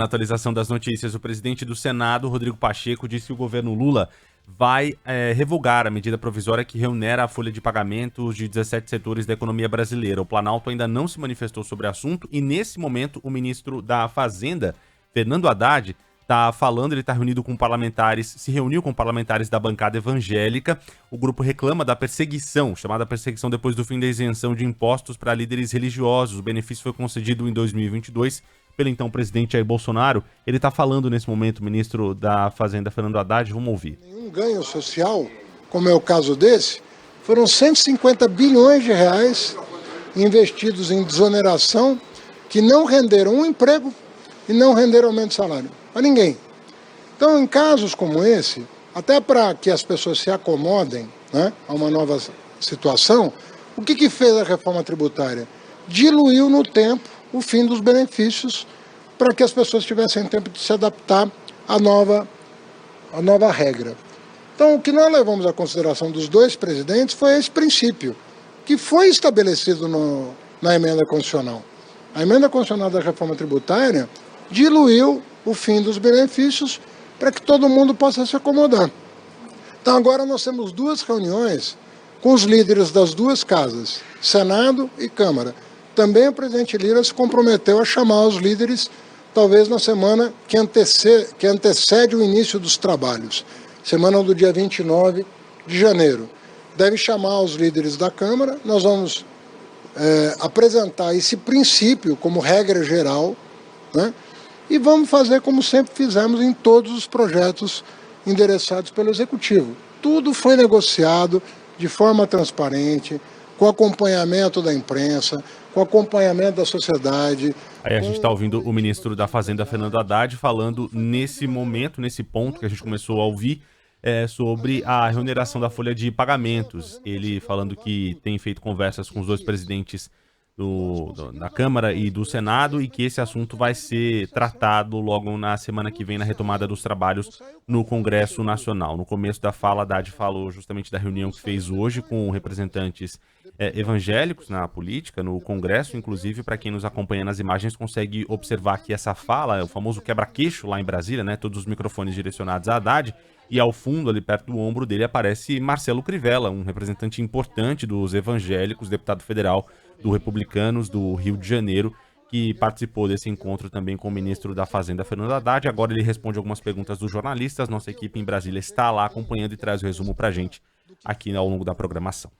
Na atualização das notícias, o presidente do Senado, Rodrigo Pacheco, disse que o governo Lula vai revogar a medida provisória que remunera a folha de pagamentos de 17 setores da economia brasileira. O Planalto ainda não se manifestou sobre o assunto e, nesse momento, o ministro da Fazenda, Fernando Haddad, está falando, ele está reunido com parlamentares, se reuniu com parlamentares da bancada evangélica. O grupo reclama da perseguição, chamada perseguição depois do fim da isenção de impostos para líderes religiosos. O benefício foi concedido em 2022 pelo então presidente Jair Bolsonaro. Ele está falando nesse momento, o ministro da Fazenda, Fernando Haddad. Vamos ouvir. Nenhum ganho social, como é o caso desse, foram 150 bilhões de reais investidos em desoneração que não renderam um emprego e não renderam aumento de salário para ninguém. Então, em casos como esse, até para que as pessoas se acomodem, né, a uma nova situação, o que fez a reforma tributária? Diluiu no tempo o fim dos benefícios para que as pessoas tivessem tempo de se adaptar à nova regra. Então, o que nós levamos à consideração dos dois presidentes foi esse princípio, que foi estabelecido na emenda constitucional. A emenda constitucional da reforma tributária diluiu o fim dos benefícios para que todo mundo possa se acomodar. Então, agora nós temos duas reuniões com os líderes das duas casas, Senado e Câmara. Também o presidente Lira se comprometeu a chamar os líderes, talvez na semana que antecede o início dos trabalhos, semana do dia 29 de janeiro. Deve chamar os líderes da Câmara, nós vamos apresentar esse princípio como regra geral, né? E vamos fazer como sempre fizemos em todos os projetos endereçados pelo Executivo. Tudo foi negociado de forma transparente, com acompanhamento da imprensa, com acompanhamento da sociedade. Aí a gente está ouvindo o ministro da Fazenda, Fernando Haddad, falando nesse momento, nesse ponto que a gente começou a ouvir, sobre a remuneração da folha de pagamentos. Ele falando que tem feito conversas com os dois presidentes da Câmara e do Senado e que esse assunto vai ser tratado logo na semana que vem na retomada dos trabalhos no Congresso Nacional. No começo da fala, Haddad falou justamente da reunião que fez hoje com representantes evangélicos na política, no Congresso. Inclusive, para quem nos acompanha nas imagens, consegue observar que essa fala, o famoso quebra-queixo lá em Brasília, né? Todos os microfones direcionados a Haddad. E ao fundo, ali perto do ombro dele, aparece Marcelo Crivella, um representante importante dos evangélicos, deputado federal do Republicanos do Rio de Janeiro, que participou desse encontro também com o ministro da Fazenda, Fernando Haddad. Agora ele responde algumas perguntas dos jornalistas. Nossa equipe em Brasília está lá acompanhando e traz o resumo pra gente aqui ao longo da programação.